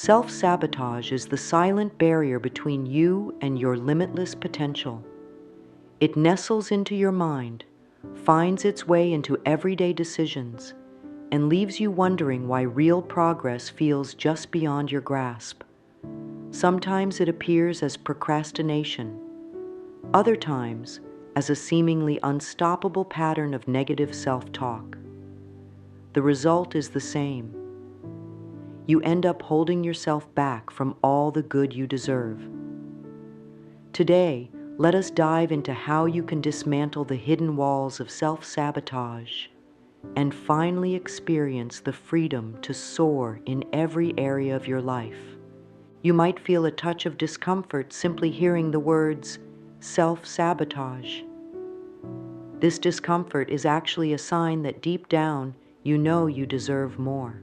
Self-sabotage is the silent barrier between you and your limitless potential. It nestles into your mind, finds its way into everyday decisions, and leaves you wondering why real progress feels just beyond your grasp. Sometimes it appears as procrastination, other times as a seemingly unstoppable pattern of negative self-talk. The result is the same. You end up holding yourself back from all the good you deserve. Today, let us dive into how you can dismantle the hidden walls of self-sabotage and finally experience the freedom to soar in every area of your life. You might feel a touch of discomfort simply hearing the words self-sabotage. This discomfort is actually a sign that deep down you know you deserve more.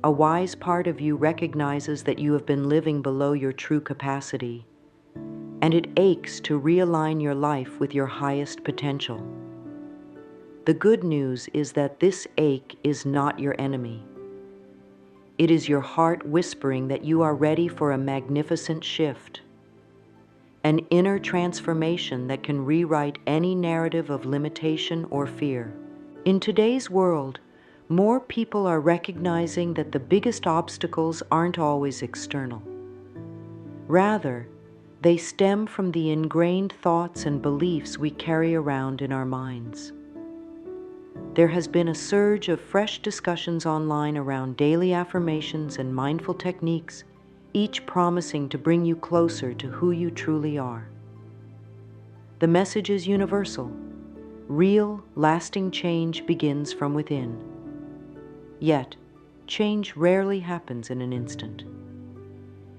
A wise part of you recognizes that you have been living below your true capacity, and it aches to realign your life with your highest potential. The good news is that this ache is not your enemy. It is your heart whispering that you are ready for a magnificent shift, an inner transformation that can rewrite any narrative of limitation or fear. In today's world, more people are recognizing that the biggest obstacles aren't always external. Rather, they stem from the ingrained thoughts and beliefs we carry around in our minds. There has been a surge of fresh discussions online around daily affirmations and mindful techniques, each promising to bring you closer to who you truly are. The message is universal. Real, lasting change begins from within. Yet, change rarely happens in an instant.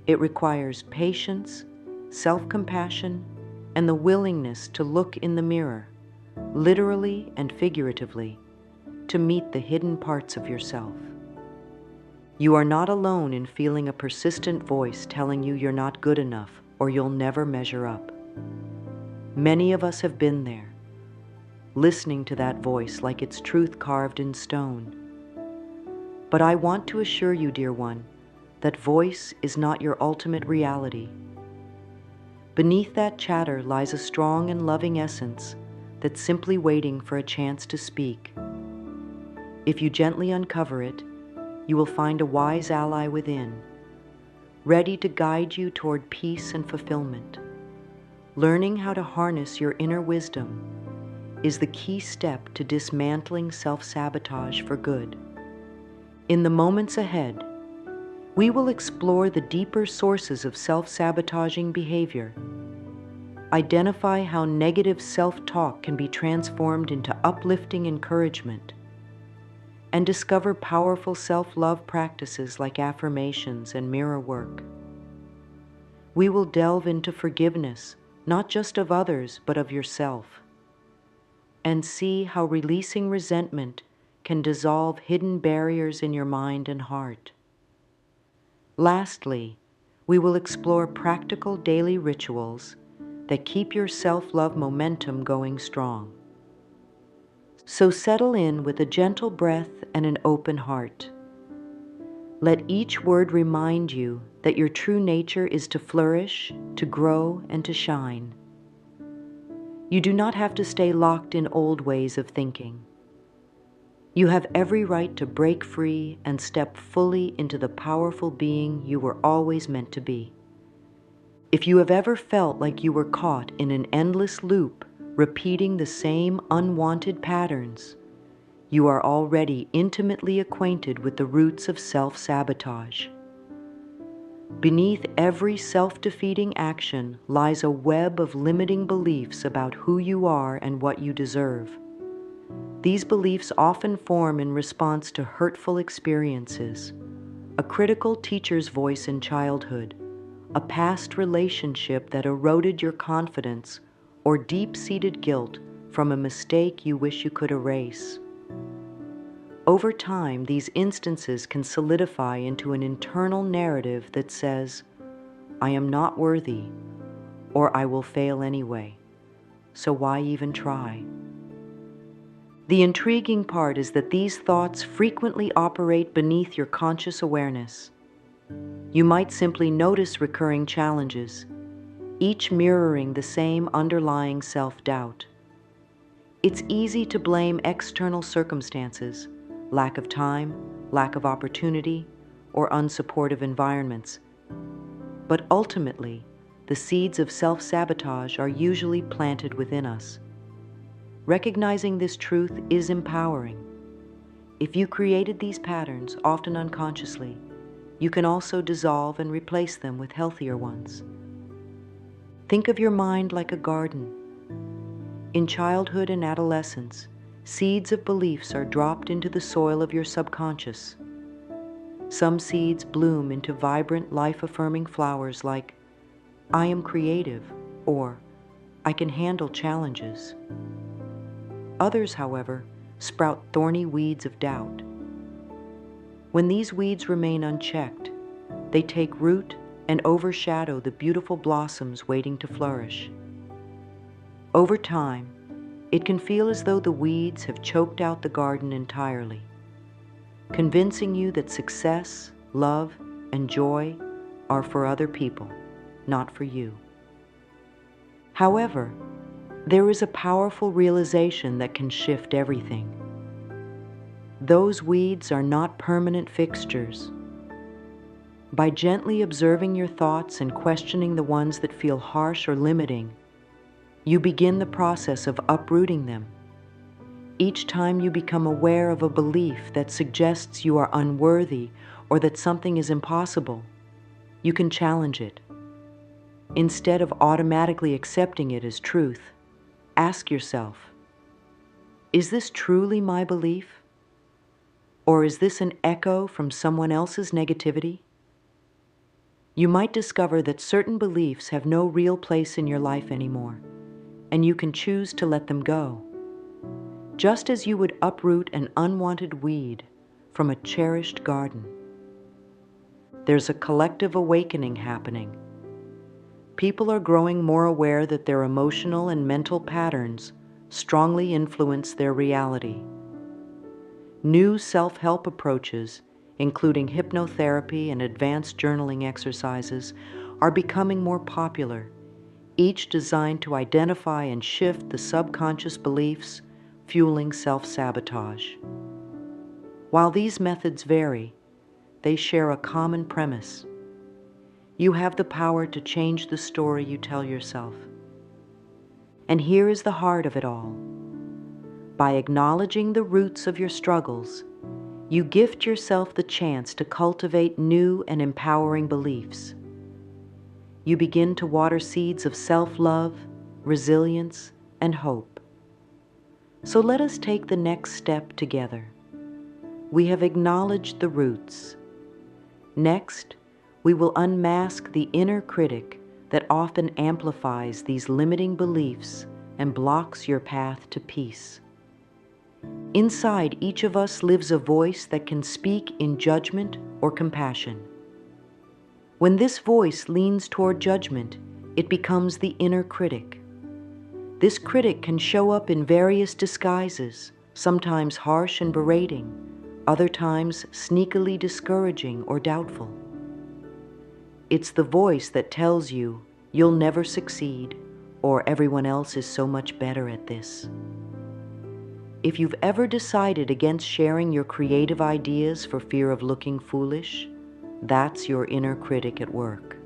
It requires patience, self-compassion, and the willingness to look in the mirror, literally and figuratively, to meet the hidden parts of yourself. You are not alone in feeling a persistent voice telling you you're not good enough or you'll never measure up. Many of us have been there, listening to that voice like it's truth carved in stone. But I want to assure you, dear one, that voice is not your ultimate reality. Beneath that chatter lies a strong and loving essence that's simply waiting for a chance to speak. If you gently uncover it, you will find a wise ally within, ready to guide you toward peace and fulfillment. Learning how to harness your inner wisdom is the key step to dismantling self-sabotage for good. In the moments ahead, we will explore the deeper sources of self-sabotaging behavior, identify how negative self-talk can be transformed into uplifting encouragement, and discover powerful self-love practices like affirmations and mirror work. We will delve into forgiveness, not just of others, but of yourself, and see how releasing resentment can dissolve hidden barriers in your mind and heart. Lastly, we will explore practical daily rituals that keep your self-love momentum going strong. So settle in with a gentle breath and an open heart. Let each word remind you that your true nature is to flourish, to grow, and to shine. You do not have to stay locked in old ways of thinking. You have every right to break free and step fully into the powerful being you were always meant to be. If you have ever felt like you were caught in an endless loop, repeating the same unwanted patterns, you are already intimately acquainted with the roots of self-sabotage. Beneath every self-defeating action lies a web of limiting beliefs about who you are and what you deserve. These beliefs often form in response to hurtful experiences, a critical teacher's voice in childhood, a past relationship that eroded your confidence, or deep-seated guilt from a mistake you wish you could erase. Over time, these instances can solidify into an internal narrative that says, "I am not worthy," or "I will fail anyway, so why even try?" The intriguing part is that these thoughts frequently operate beneath your conscious awareness. You might simply notice recurring challenges, each mirroring the same underlying self-doubt. It's easy to blame external circumstances, lack of time, lack of opportunity, or unsupportive environments. But ultimately, the seeds of self-sabotage are usually planted within us. Recognizing this truth is empowering. If you created these patterns, often unconsciously, you can also dissolve and replace them with healthier ones. Think of your mind like a garden. In childhood and adolescence, seeds of beliefs are dropped into the soil of your subconscious. Some seeds bloom into vibrant, life-affirming flowers like, "I am creative," or "I can handle challenges." Others, however, sprout thorny weeds of doubt. When these weeds remain unchecked, they take root and overshadow the beautiful blossoms waiting to flourish. Over time, it can feel as though the weeds have choked out the garden entirely, convincing you that success, love, and joy are for other people, not for you. However, there is a powerful realization that can shift everything. Those weeds are not permanent fixtures. By gently observing your thoughts and questioning the ones that feel harsh or limiting, you begin the process of uprooting them. Each time you become aware of a belief that suggests you are unworthy or that something is impossible, you can challenge it. Instead of automatically accepting it as truth, ask yourself, is this truly my belief? Or is this an echo from someone else's negativity? You might discover that certain beliefs have no real place in your life anymore, and you can choose to let them go. Just as you would uproot an unwanted weed from a cherished garden. There's a collective awakening happening. People are growing more aware that their emotional and mental patterns strongly influence their reality. New self-help approaches, including hypnotherapy and advanced journaling exercises, are becoming more popular, each designed to identify and shift the subconscious beliefs fueling self-sabotage. While these methods vary, they share a common premise. You have the power to change the story you tell yourself. And here is the heart of it all. By acknowledging the roots of your struggles, you gift yourself the chance to cultivate new and empowering beliefs. You begin to water seeds of self-love, resilience, and hope. So let us take the next step together. We have acknowledged the roots. Next, we will unmask the inner critic that often amplifies these limiting beliefs and blocks your path to peace. Inside each of us lives a voice that can speak in judgment or compassion. When this voice leans toward judgment, it becomes the inner critic. This critic can show up in various disguises, sometimes harsh and berating, other times sneakily discouraging or doubtful. It's the voice that tells you you'll never succeed or everyone else is so much better at this. If you've ever decided against sharing your creative ideas for fear of looking foolish, that's your inner critic at work.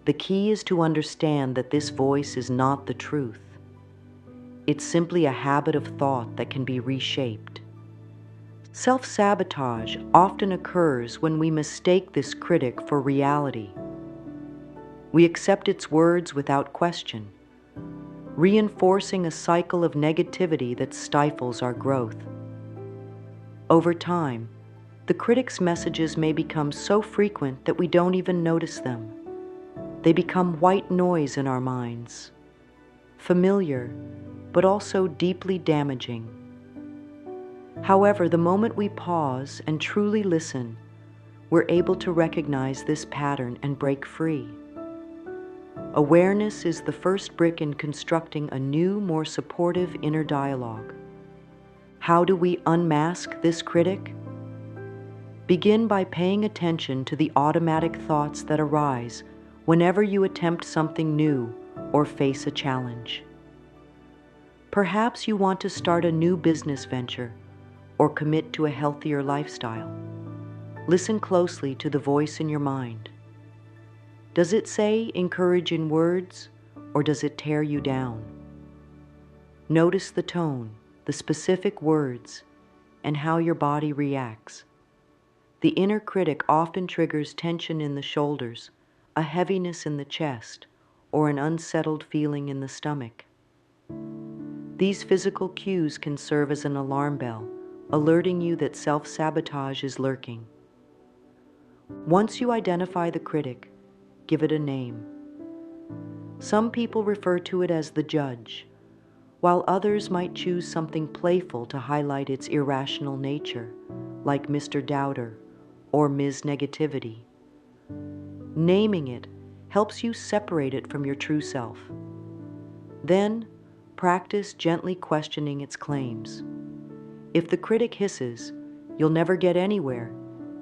The key is to understand that this voice is not the truth. It's simply a habit of thought that can be reshaped. Self-sabotage often occurs when we mistake this critic for reality. We accept its words without question, reinforcing a cycle of negativity that stifles our growth. Over time, the critic's messages may become so frequent that we don't even notice them. They become white noise in our minds, familiar, but also deeply damaging. However, the moment we pause and truly listen, we're able to recognize this pattern and break free. Awareness is the first brick in constructing a new, more supportive inner dialogue. How do we unmask this critic? Begin by paying attention to the automatic thoughts that arise whenever you attempt something new or face a challenge. Perhaps you want to start a new business venture or commit to a healthier lifestyle. Listen closely to the voice in your mind. Does it say encouraging words, or does it tear you down? Notice the tone, the specific words, and how your body reacts. The inner critic often triggers tension in the shoulders, a heaviness in the chest, or an unsettled feeling in the stomach. These physical cues can serve as an alarm bell, alerting you that self-sabotage is lurking. Once you identify the critic, give it a name. Some people refer to it as the judge, while others might choose something playful to highlight its irrational nature, like Mr. Doubter or Ms. Negativity. Naming it helps you separate it from your true self. Then, practice gently questioning its claims. If the critic hisses, "You'll never get anywhere,"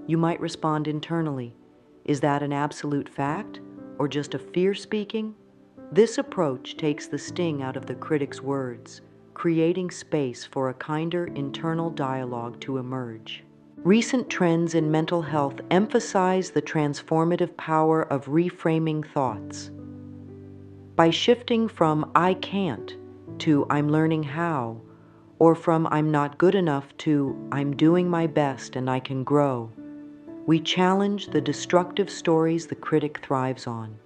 you might respond internally, "Is that an absolute fact, or just a fear speaking?" This approach takes the sting out of the critic's words, creating space for a kinder internal dialogue to emerge. Recent trends in mental health emphasize the transformative power of reframing thoughts. By shifting from "I can't" to "I'm learning how," or from "I'm not good enough" to "I'm doing my best and I can grow," we challenge the destructive stories the critic thrives on.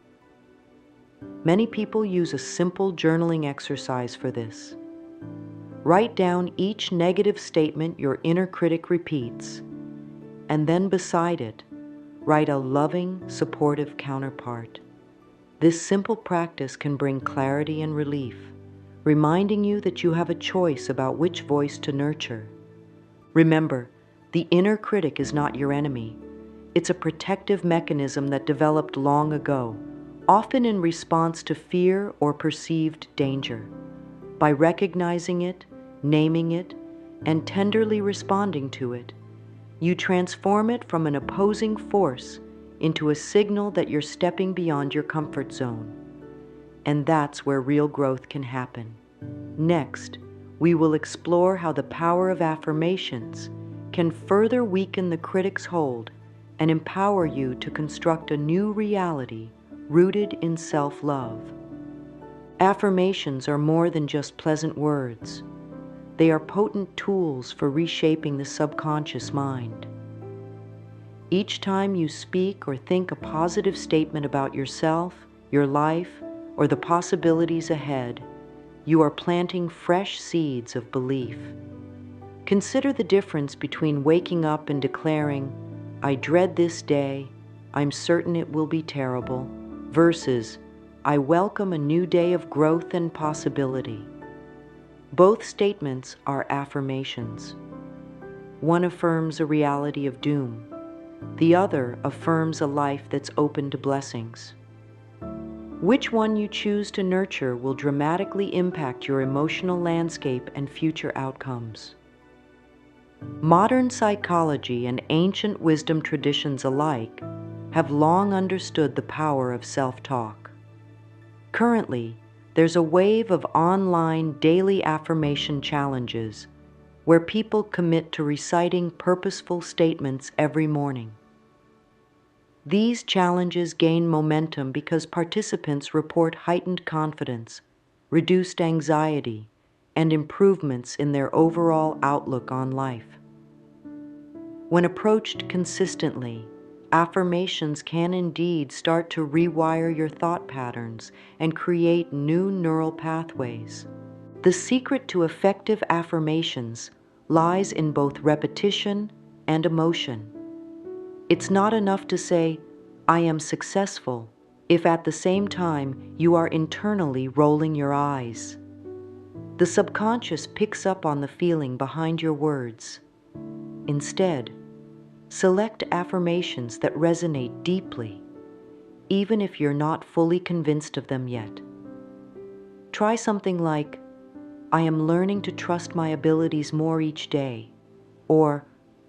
Many people use a simple journaling exercise for this. Write down each negative statement your inner critic repeats, and then beside it, write a loving, supportive counterpart. This simple practice can bring clarity and relief, reminding you that you have a choice about which voice to nurture. Remember, the inner critic is not your enemy. It's a protective mechanism that developed long ago, often in response to fear or perceived danger. By recognizing it, naming it, and tenderly responding to it, you transform it from an opposing force into a signal that you're stepping beyond your comfort zone. And that's where real growth can happen. Next, we will explore how the power of affirmations can further weaken the critic's hold and empower you to construct a new reality rooted in self-love. Affirmations are more than just pleasant words. They are potent tools for reshaping the subconscious mind. Each time you speak or think a positive statement about yourself, your life, or the possibilities ahead, you are planting fresh seeds of belief. Consider the difference between waking up and declaring, "I dread this day, I'm certain it will be terrible," versus, "I welcome a new day of growth and possibility." Both statements are affirmations. One affirms a reality of doom. The other affirms a life that's open to blessings. Which one you choose to nurture will dramatically impact your emotional landscape and future outcomes. Modern psychology and ancient wisdom traditions alike have long understood the power of self-talk. Currently, there's a wave of online daily affirmation challenges where people commit to reciting purposeful statements every morning. These challenges gain momentum because participants report heightened confidence, reduced anxiety, and improvements in their overall outlook on life. When approached consistently, affirmations can indeed start to rewire your thought patterns and create new neural pathways. The secret to effective affirmations lies in both repetition and emotion. It's not enough to say, "I am successful," if at the same time you are internally rolling your eyes. The subconscious picks up on the feeling behind your words. Instead, select affirmations that resonate deeply, even if you're not fully convinced of them yet. Try something like, "I am learning to trust my abilities more each day," or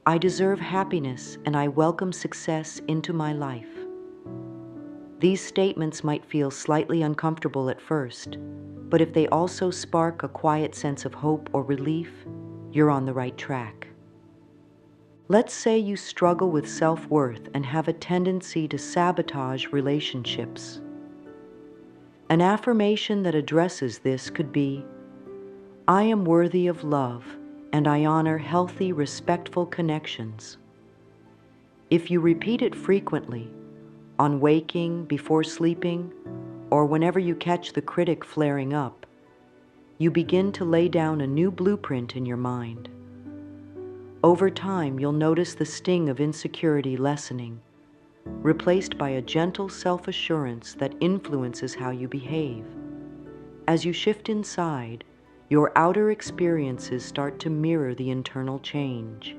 I deserve happiness and I welcome success into my life. These statements might feel slightly uncomfortable at first, but if they also spark a quiet sense of hope or relief, you're on the right track. Let's say you struggle with self-worth and have a tendency to sabotage relationships. An affirmation that addresses this could be, I am worthy of love and I honor healthy, respectful connections. If you repeat it frequently, on waking, before sleeping, or whenever you catch the critic flaring up, you begin to lay down a new blueprint in your mind. Over time, you'll notice the sting of insecurity lessening, replaced by a gentle self-assurance that influences how you behave. As you shift inside, your outer experiences start to mirror the internal change.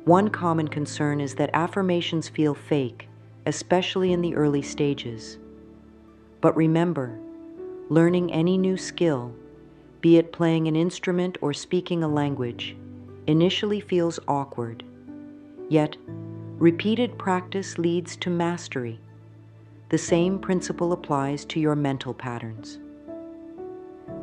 One common concern is that affirmations feel fake, especially in the early stages. But remember, learning any new skill, be it playing an instrument or speaking a language, initially feels awkward. Yet, repeated practice leads to mastery. The same principle applies to your mental patterns.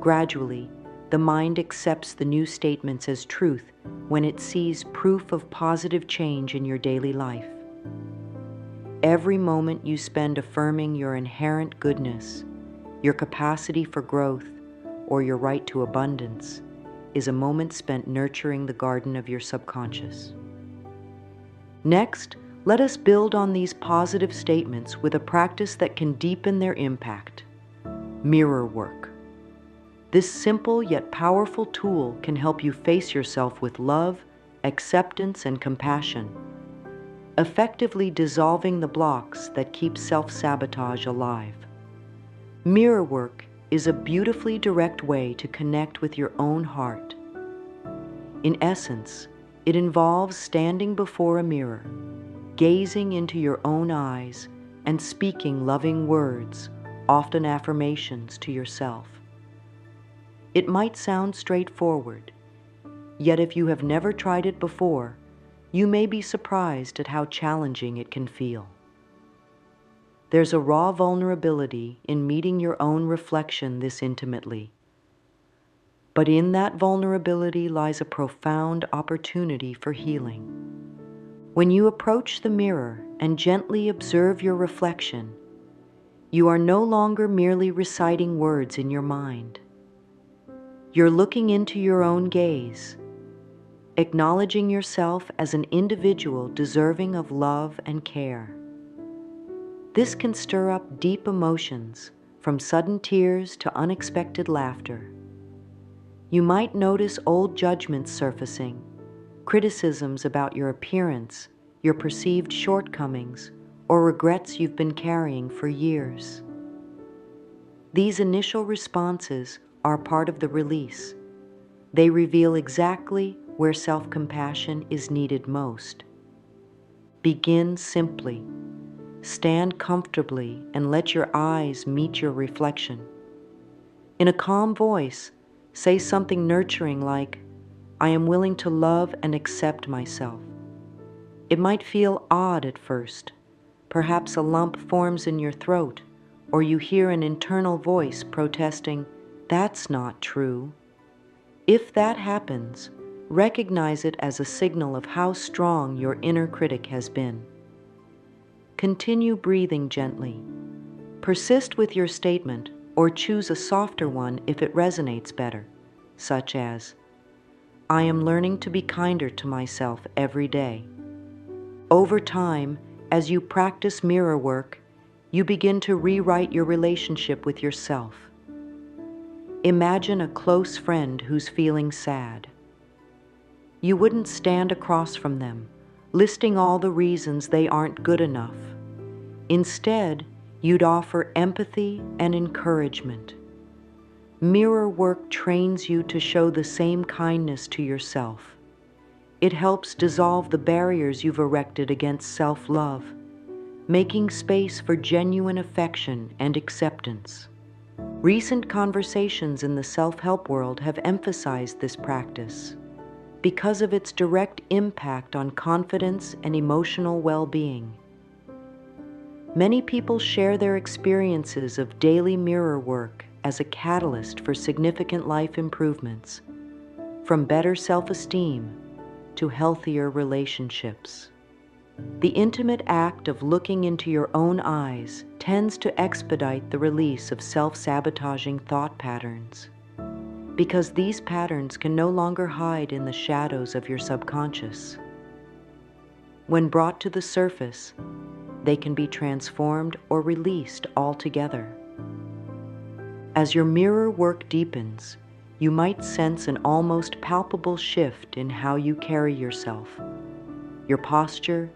Gradually, the mind accepts the new statements as truth when it sees proof of positive change in your daily life. Every moment you spend affirming your inherent goodness, your capacity for growth, or your right to abundance is a moment spent nurturing the garden of your subconscious. Next, let us build on these positive statements with a practice that can deepen their impact: mirror work. This simple yet powerful tool can help you face yourself with love, acceptance, and compassion, effectively dissolving the blocks that keep self-sabotage alive. Mirror work is a beautifully direct way to connect with your own heart. In essence, it involves standing before a mirror, gazing into your own eyes, and speaking loving words, often affirmations, to yourself. It might sound straightforward, yet if you have never tried it before, you may be surprised at how challenging it can feel. There's a raw vulnerability in meeting your own reflection this intimately. But in that vulnerability lies a profound opportunity for healing. When you approach the mirror and gently observe your reflection, you are no longer merely reciting words in your mind. You're looking into your own gaze, acknowledging yourself as an individual deserving of love and care. This can stir up deep emotions, from sudden tears to unexpected laughter. You might notice old judgments surfacing, criticisms about your appearance, your perceived shortcomings, or regrets you've been carrying for years. These initial responses are part of the release. They reveal exactly where self-compassion is needed most. Begin simply. Stand comfortably and let your eyes meet your reflection. In a calm voice, say something nurturing like, I am willing to love and accept myself. It might feel odd at first. Perhaps a lump forms in your throat, or you hear an internal voice protesting, that's not true. If that happens, recognize it as a signal of how strong your inner critic has been. Continue breathing gently. Persist with your statement, or choose a softer one if it resonates better, such as, I am learning to be kinder to myself every day. Over time, as you practice mirror work, you begin to rewrite your relationship with yourself. Imagine a close friend who's feeling sad. You wouldn't stand across from them, listing all the reasons they aren't good enough. Instead, you'd offer empathy and encouragement. Mirror work trains you to show the same kindness to yourself. It helps dissolve the barriers you've erected against self-love, making space for genuine affection and acceptance. Recent conversations in the self-help world have emphasized this practice because of its direct impact on confidence and emotional well-being. Many people share their experiences of daily mirror work as a catalyst for significant life improvements, from better self-esteem to healthier relationships. The intimate act of looking into your own eyes tends to expedite the release of self-sabotaging thought patterns, because these patterns can no longer hide in the shadows of your subconscious. When brought to the surface, they can be transformed or released altogether. As your mirror work deepens, you might sense an almost palpable shift in how you carry yourself, your posture,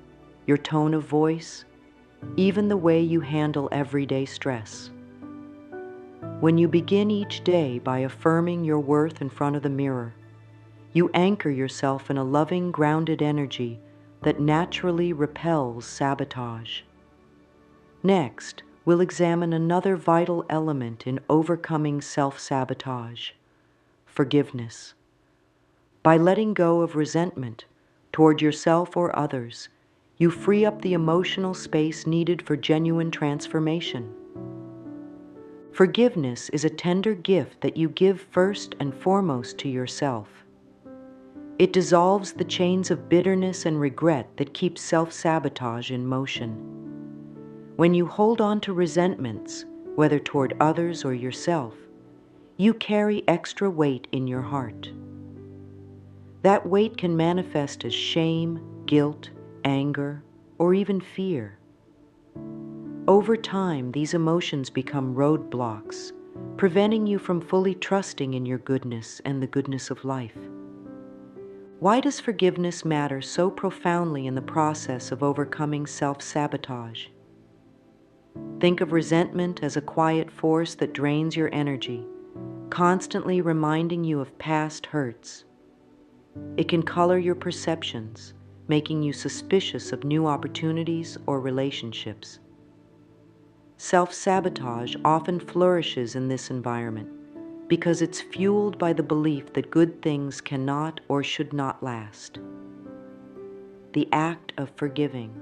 your tone of voice, even the way you handle everyday stress. When you begin each day by affirming your worth in front of the mirror, you anchor yourself in a loving, grounded energy that naturally repels sabotage. Next, we'll examine another vital element in overcoming self-sabotage: forgiveness. By letting go of resentment toward yourself or others, you free up the emotional space needed for genuine transformation. Forgiveness is a tender gift that you give first and foremost to yourself. It dissolves the chains of bitterness and regret that keep self-sabotage in motion. When you hold on to resentments, whether toward others or yourself, you carry extra weight in your heart. That weight can manifest as shame, guilt, anger, or even fear. Over time, these emotions become roadblocks, preventing you from fully trusting in your goodness and the goodness of life. Why does forgiveness matter so profoundly in the process of overcoming self-sabotage? Think of resentment as a quiet force that drains your energy, constantly reminding you of past hurts. It can color your perceptions, making you suspicious of new opportunities or relationships. Self-sabotage often flourishes in this environment because it's fueled by the belief that good things cannot or should not last. The act of forgiving,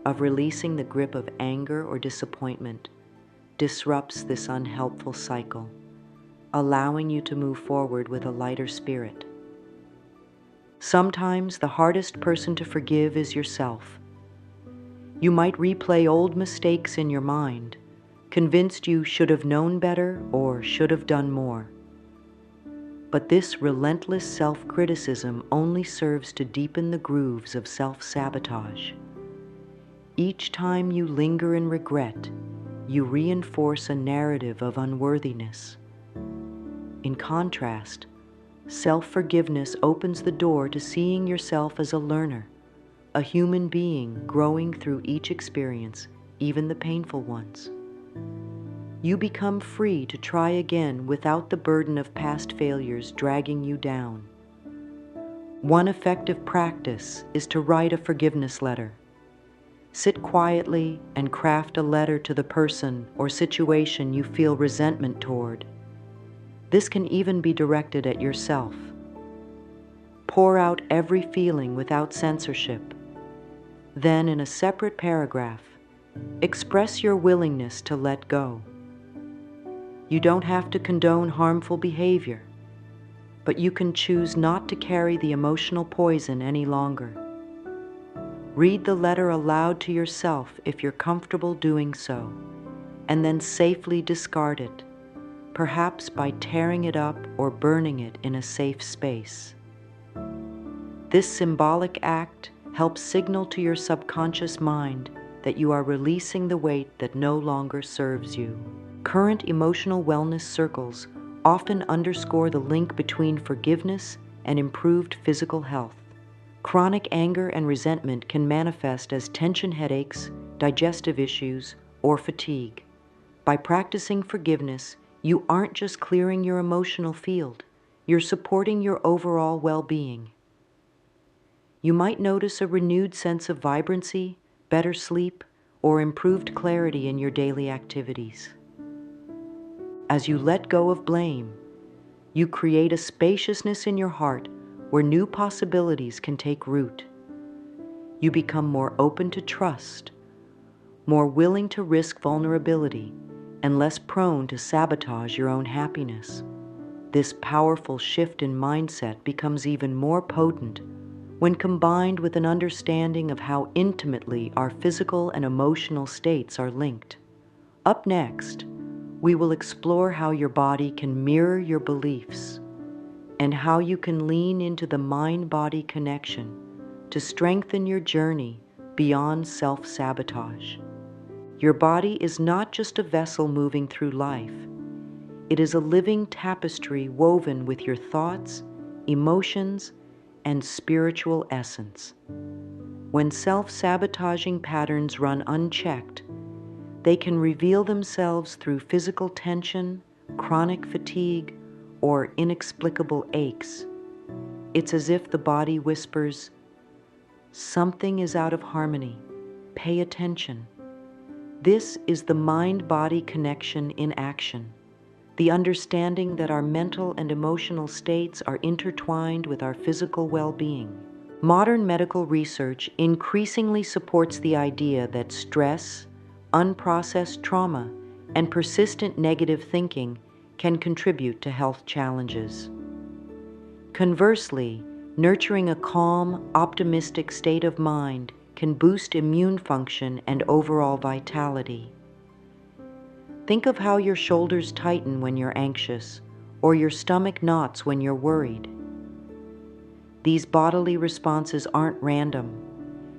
of releasing the grip of anger or disappointment, disrupts this unhelpful cycle, allowing you to move forward with a lighter spirit. Sometimes the hardest person to forgive is yourself. You might replay old mistakes in your mind, convinced you should have known better or should have done more. But this relentless self-criticism only serves to deepen the grooves of self-sabotage. Each time you linger in regret, you reinforce a narrative of unworthiness. In contrast, self-forgiveness opens the door to seeing yourself as a learner, a human being growing through each experience, even the painful ones. You become free to try again without the burden of past failures dragging you down. One effective practice is to write a forgiveness letter. Sit quietly and craft a letter to the person or situation you feel resentment toward. This can even be directed at yourself. Pour out every feeling without censorship. Then, in a separate paragraph, express your willingness to let go. You don't have to condone harmful behavior, but you can choose not to carry the emotional poison any longer. Read the letter aloud to yourself if you're comfortable doing so, and then safely discard it, perhaps by tearing it up or burning it in a safe space. This symbolic act helps signal to your subconscious mind that you are releasing the weight that no longer serves you. Current emotional wellness circles often underscore the link between forgiveness and improved physical health. Chronic anger and resentment can manifest as tension headaches, digestive issues, or fatigue. By practicing forgiveness, you aren't just clearing your emotional field, you're supporting your overall well-being. You might notice a renewed sense of vibrancy, better sleep, or improved clarity in your daily activities. As you let go of blame, you create a spaciousness in your heart where new possibilities can take root. You become more open to trust, more willing to risk vulnerability, and less prone to sabotage your own happiness. This powerful shift in mindset becomes even more potent when combined with an understanding of how intimately our physical and emotional states are linked. Up next, we will explore how your body can mirror your beliefs and how you can lean into the mind-body connection to strengthen your journey beyond self-sabotage. Your body is not just a vessel moving through life. It is a living tapestry woven with your thoughts, emotions, and spiritual essence. When self-sabotaging patterns run unchecked, they can reveal themselves through physical tension, chronic fatigue, or inexplicable aches. It's as if the body whispers, "Something is out of harmony. Pay attention." This is the mind-body connection in action. The understanding that our mental and emotional states are intertwined with our physical well-being. Modern medical research increasingly supports the idea that stress, unprocessed trauma, and persistent negative thinking can contribute to health challenges. Conversely, nurturing a calm, optimistic state of mind can boost immune function and overall vitality. Think of how your shoulders tighten when you're anxious, or your stomach knots when you're worried. These bodily responses aren't random.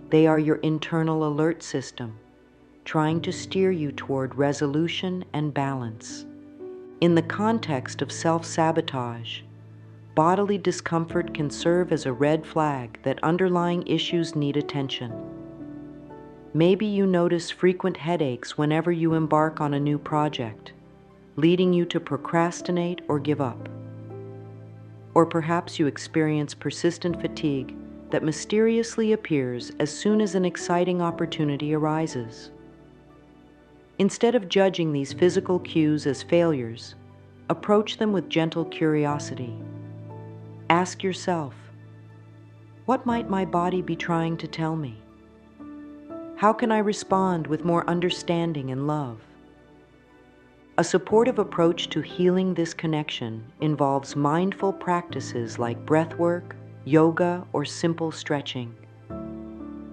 They are your internal alert system, trying to steer you toward resolution and balance. In the context of self-sabotage, bodily discomfort can serve as a red flag that underlying issues need attention. Maybe you notice frequent headaches whenever you embark on a new project, leading you to procrastinate or give up. Or perhaps you experience persistent fatigue that mysteriously appears as soon as an exciting opportunity arises. Instead of judging these physical cues as failures, approach them with gentle curiosity. Ask yourself, what might my body be trying to tell me? How can I respond with more understanding and love? A supportive approach to healing this connection involves mindful practices like breathwork, yoga, or simple stretching.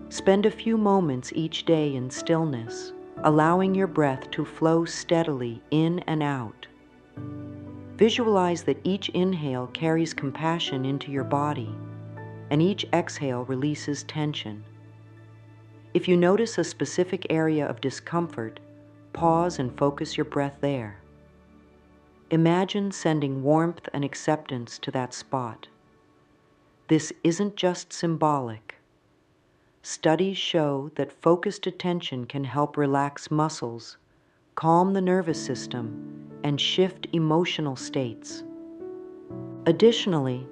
Spend a few moments each day in stillness, allowing your breath to flow steadily in and out. Visualize that each inhale carries compassion into your body, and each exhale releases tension. If you notice a specific area of discomfort, pause and focus your breath there. Imagine sending warmth and acceptance to that spot. This isn't just symbolic. Studies show that focused attention can help relax muscles, calm the nervous system, and shift emotional states. Additionally,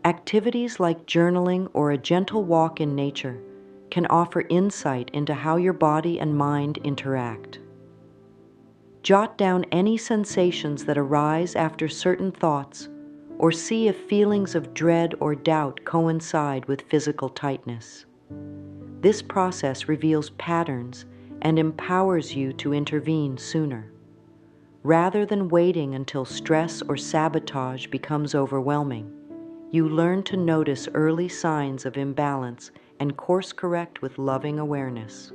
activities like journaling or a gentle walk in nature can offer insight into how your body and mind interact. Jot down any sensations that arise after certain thoughts, or see if feelings of dread or doubt coincide with physical tightness. This process reveals patterns and empowers you to intervene sooner. Rather than waiting until stress or sabotage becomes overwhelming, you learn to notice early signs of imbalance and course correct with loving awareness.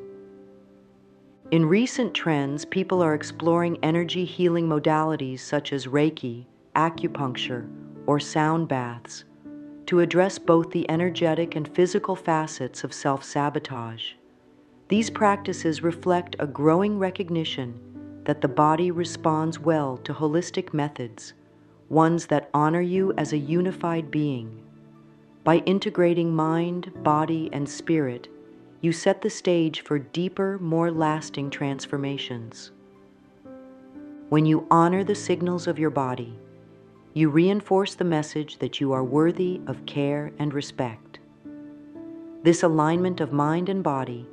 In recent trends, people are exploring energy healing modalities such as Reiki, acupuncture, or sound baths to address both the energetic and physical facets of self-sabotage. These practices reflect a growing recognition that the body responds well to holistic methods, ones that honor you as a unified being. By integrating mind, body, and spirit, you set the stage for deeper, more lasting transformations. When you honor the signals of your body, you reinforce the message that you are worthy of care and respect. This alignment of mind and body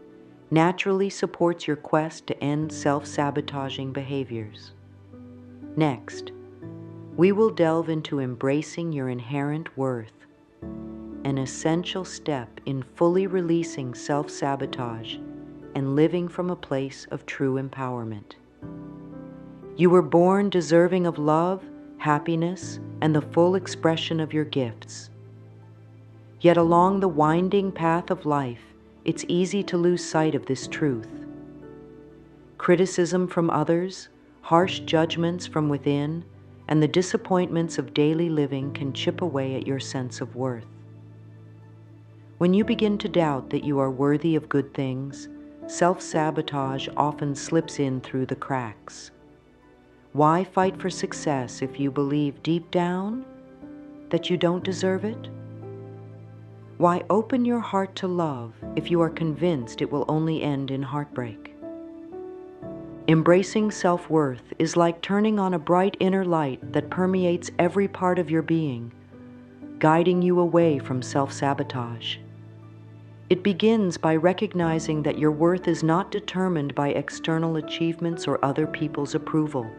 naturally supports your quest to end self-sabotaging behaviors. Next, we will delve into embracing your inherent worth. an essential step in fully releasing self-sabotage and living from a place of true empowerment. You were born deserving of love, happiness, and the full expression of your gifts. Yet along the winding path of life, it's easy to lose sight of this truth. Criticism from others, harsh judgments from within, and the disappointments of daily living can chip away at your sense of worth. When you begin to doubt that you are worthy of good things, self-sabotage often slips in through the cracks. Why fight for success if you believe deep down that you don't deserve it? Why open your heart to love if you are convinced it will only end in heartbreak? Embracing self-worth is like turning on a bright inner light that permeates every part of your being, guiding you away from self-sabotage. It begins by recognizing that your worth is not determined by external achievements or other people's approval.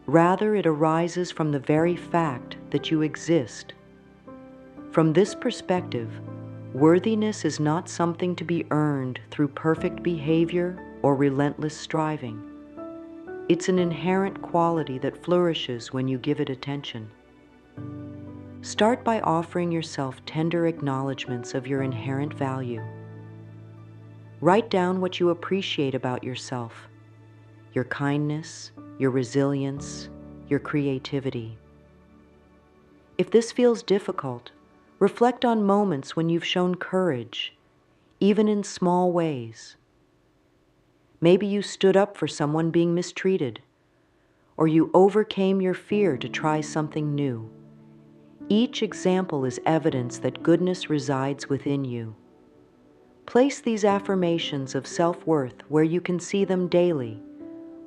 Rather, it arises from the very fact that you exist. From this perspective, worthiness is not something to be earned through perfect behavior or relentless striving. It's an inherent quality that flourishes when you give it attention. Start by offering yourself tender acknowledgments of your inherent value. Write down what you appreciate about yourself: your kindness, your resilience, your creativity. If this feels difficult, reflect on moments when you've shown courage, even in small ways. Maybe you stood up for someone being mistreated, or you overcame your fear to try something new. Each example is evidence that goodness resides within you. Place these affirmations of self-worth where you can see them daily,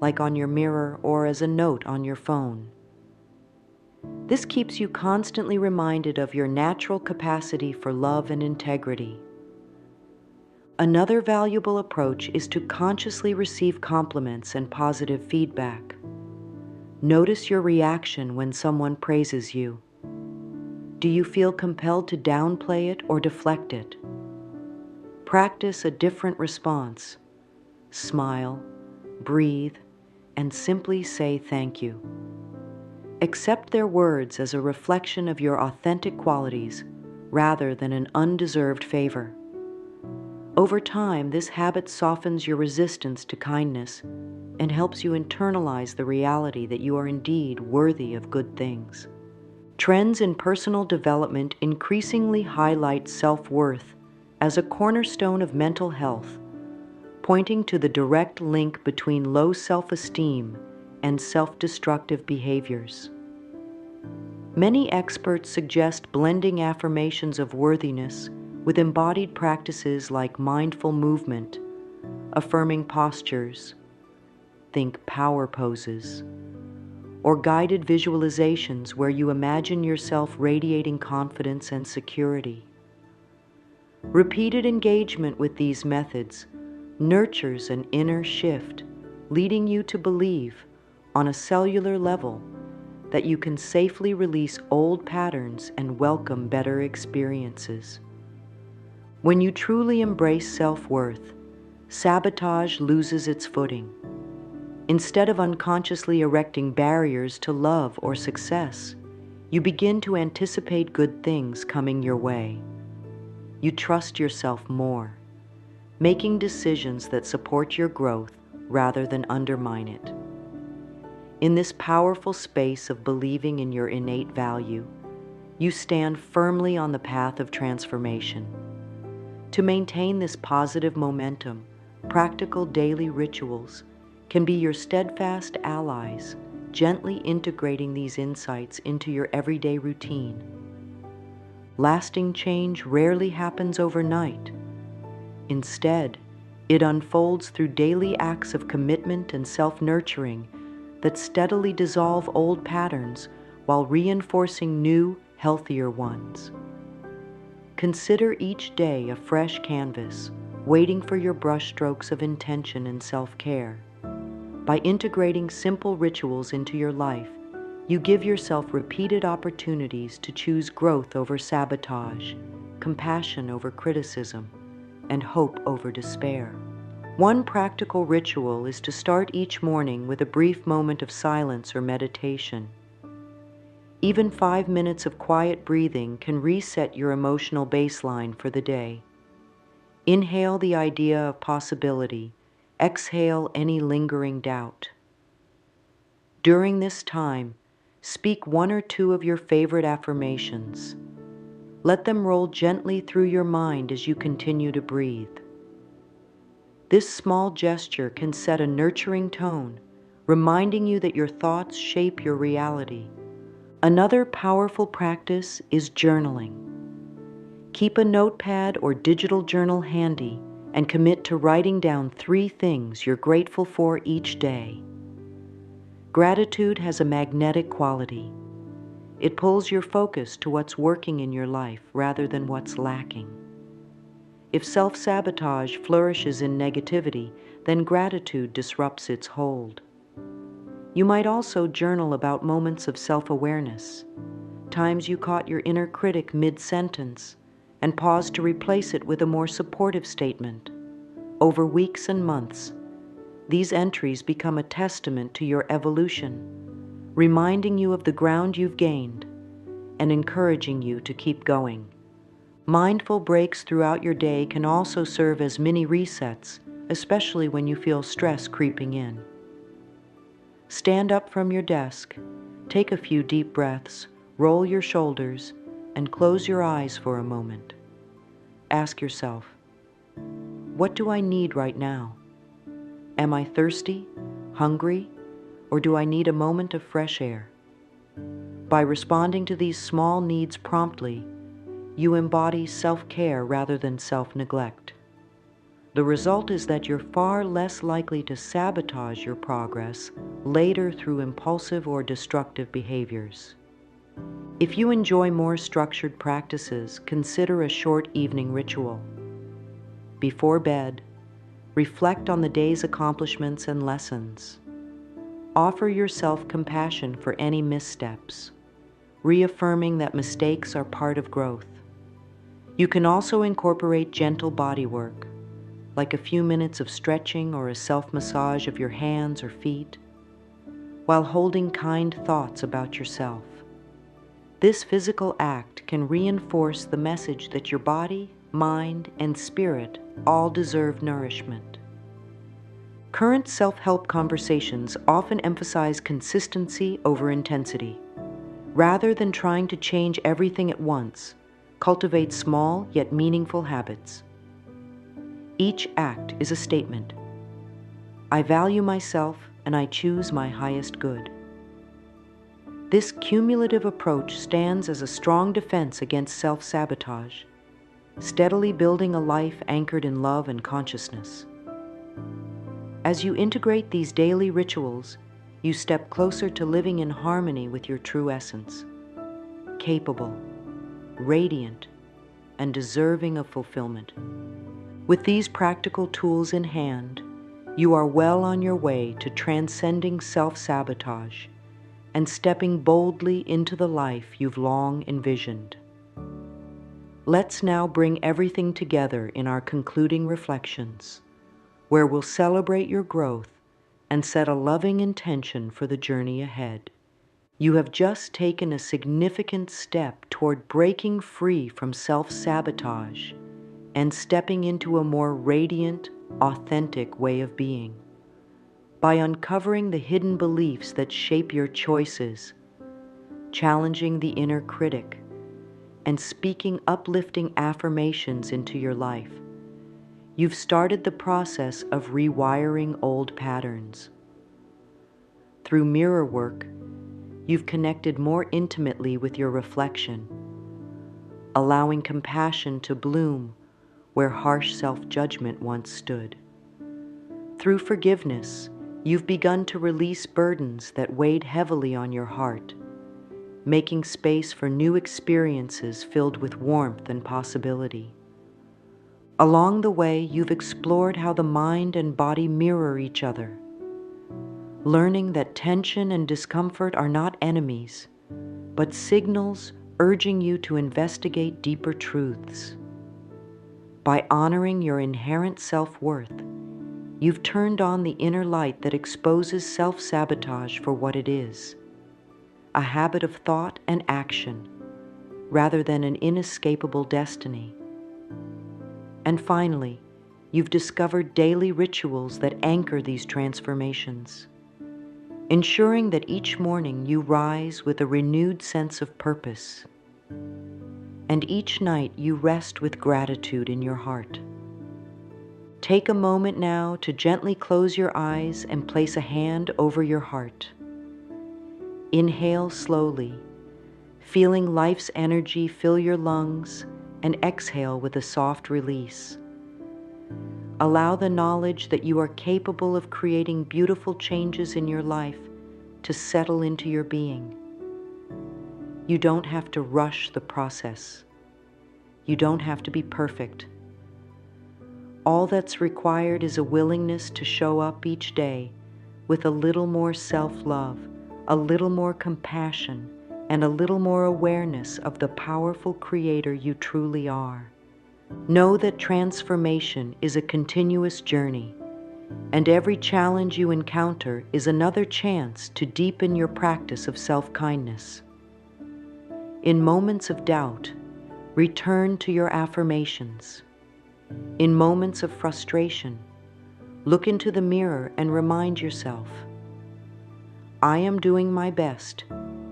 like on your mirror or as a note on your phone. This keeps you constantly reminded of your natural capacity for love and integrity. Another valuable approach is to consciously receive compliments and positive feedback. Notice your reaction when someone praises you. Do you feel compelled to downplay it or deflect it? Practice a different response. Smile, breathe, and simply say thank you. Accept their words as a reflection of your authentic qualities rather than an undeserved favor. Over time, this habit softens your resistance to kindness and helps you internalize the reality that you are indeed worthy of good things. Trends in personal development increasingly highlight self-worth as a cornerstone of mental health, pointing to the direct link between low self-esteem and self-destructive behaviors. Many experts suggest blending affirmations of worthiness with embodied practices like mindful movement, affirming postures, think power poses, or guided visualizations where you imagine yourself radiating confidence and security. Repeated engagement with these methods nurtures an inner shift, leading you to believe, on a cellular level, that you can safely release old patterns and welcome better experiences. When you truly embrace self-worth, sabotage loses its footing. Instead of unconsciously erecting barriers to love or success, you begin to anticipate good things coming your way. You trust yourself more, making decisions that support your growth rather than undermine it. In this powerful space of believing in your innate value, you stand firmly on the path of transformation. To maintain this positive momentum, practical daily rituals can be your steadfast allies, gently integrating these insights into your everyday routine. Lasting change rarely happens overnight. Instead, it unfolds through daily acts of commitment and self-nurturing that steadily dissolve old patterns while reinforcing new, healthier ones. Consider each day a fresh canvas, waiting for your brushstrokes of intention and self-care. By integrating simple rituals into your life, You give yourself repeated opportunities to choose growth over sabotage, compassion over criticism, and hope over despair. One practical ritual is to start each morning with a brief moment of silence or meditation. Even 5 minutes of quiet breathing can reset your emotional baseline for the day. Inhale the idea of possibility. Exhale any lingering doubt. During this time, speak one or two of your favorite affirmations. Let them roll gently through your mind as you continue to breathe. This small gesture can set a nurturing tone, reminding you that your thoughts shape your reality. Another powerful practice is journaling. Keep a notepad or digital journal handy and commit to writing down 3 things you're grateful for each day. Gratitude has a magnetic quality. It pulls your focus to what's working in your life rather than what's lacking. If self-sabotage flourishes in negativity, then gratitude disrupts its hold. You might also journal about moments of self-awareness, times you caught your inner critic mid-sentence, and pause to replace it with a more supportive statement. Over weeks and months, these entries become a testament to your evolution, reminding you of the ground you've gained and encouraging you to keep going. Mindful breaks throughout your day can also serve as mini resets, especially when you feel stress creeping in. Stand up from your desk, take a few deep breaths, roll your shoulders, and close your eyes for a moment. Ask yourself, what do I need right now? Am I thirsty, hungry, or do I need a moment of fresh air? By responding to these small needs promptly, you embody self-care rather than self-neglect. The result is that you're far less likely to sabotage your progress later through impulsive or destructive behaviors. If you enjoy more structured practices, consider a short evening ritual. Before bed, reflect on the day's accomplishments and lessons. Offer yourself compassion for any missteps, reaffirming that mistakes are part of growth. You can also incorporate gentle body work, like a few minutes of stretching or a self-massage of your hands or feet, while holding kind thoughts about yourself. This physical act can reinforce the message that your body, mind, and spirit all deserve nourishment. Current self-help conversations often emphasize consistency over intensity. Rather than trying to change everything at once, cultivate small yet meaningful habits. Each act is a statement. I value myself and I choose my highest good. This cumulative approach stands as a strong defense against self-sabotage, steadily building a life anchored in love and consciousness. As you integrate these daily rituals, you step closer to living in harmony with your true essence, capable, radiant, and deserving of fulfillment. With these practical tools in hand, you are well on your way to transcending self-sabotage and stepping boldly into the life you've long envisioned. Let's now bring everything together in our concluding reflections, where we'll celebrate your growth and set a loving intention for the journey ahead. You have just taken a significant step toward breaking free from self-sabotage and stepping into a more radiant, authentic way of being. By uncovering the hidden beliefs that shape your choices, challenging the inner critic, and speaking uplifting affirmations into your life, you've started the process of rewiring old patterns. Through mirror work, you've connected more intimately with your reflection, allowing compassion to bloom where harsh self-judgment once stood. Through forgiveness, you've begun to release burdens that weighed heavily on your heart, making space for new experiences filled with warmth and possibility. Along the way, you've explored how the mind and body mirror each other, learning that tension and discomfort are not enemies, but signals urging you to investigate deeper truths. By honoring your inherent self-worth, you've turned on the inner light that exposes self-sabotage for what it is, a habit of thought and action, rather than an inescapable destiny. And finally, you've discovered daily rituals that anchor these transformations, ensuring that each morning you rise with a renewed sense of purpose, and each night you rest with gratitude in your heart. Take a moment now to gently close your eyes and place a hand over your heart. Inhale slowly, feeling life's energy fill your lungs, and exhale with a soft release. Allow the knowledge that you are capable of creating beautiful changes in your life to settle into your being. You don't have to rush the process. You don't have to be perfect. All that's required is a willingness to show up each day with a little more self-love, a little more compassion, and a little more awareness of the powerful creator you truly are. Know that transformation is a continuous journey, and every challenge you encounter is another chance to deepen your practice of self-kindness. In moments of doubt, return to your affirmations. In moments of frustration, look into the mirror and remind yourself, I am doing my best,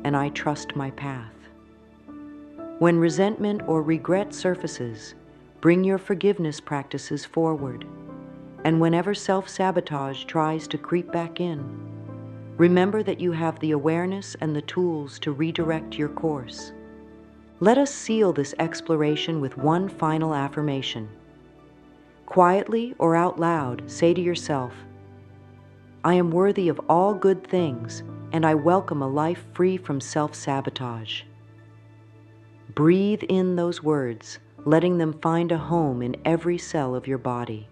and I trust my path. When resentment or regret surfaces, bring your forgiveness practices forward. And whenever self-sabotage tries to creep back in, remember that you have the awareness and the tools to redirect your course. Let us seal this exploration with one final affirmation. Quietly or out loud, say to yourself, I am worthy of all good things, and I welcome a life free from self-sabotage. Breathe in those words, letting them find a home in every cell of your body.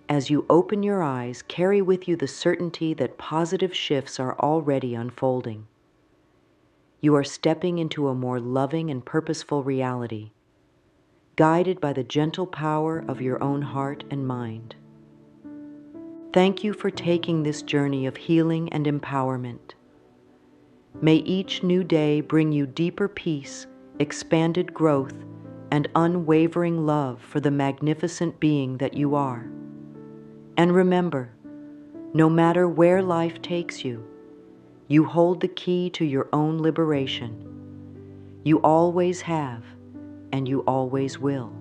As you open your eyes, carry with you the certainty that positive shifts are already unfolding. You are stepping into a more loving and purposeful reality, guided by the gentle power of your own heart and mind. Thank you for taking this journey of healing and empowerment. May each new day bring you deeper peace, expanded growth, and unwavering love for the magnificent being that you are. And remember, no matter where life takes you, you hold the key to your own liberation. You always have, and you always will.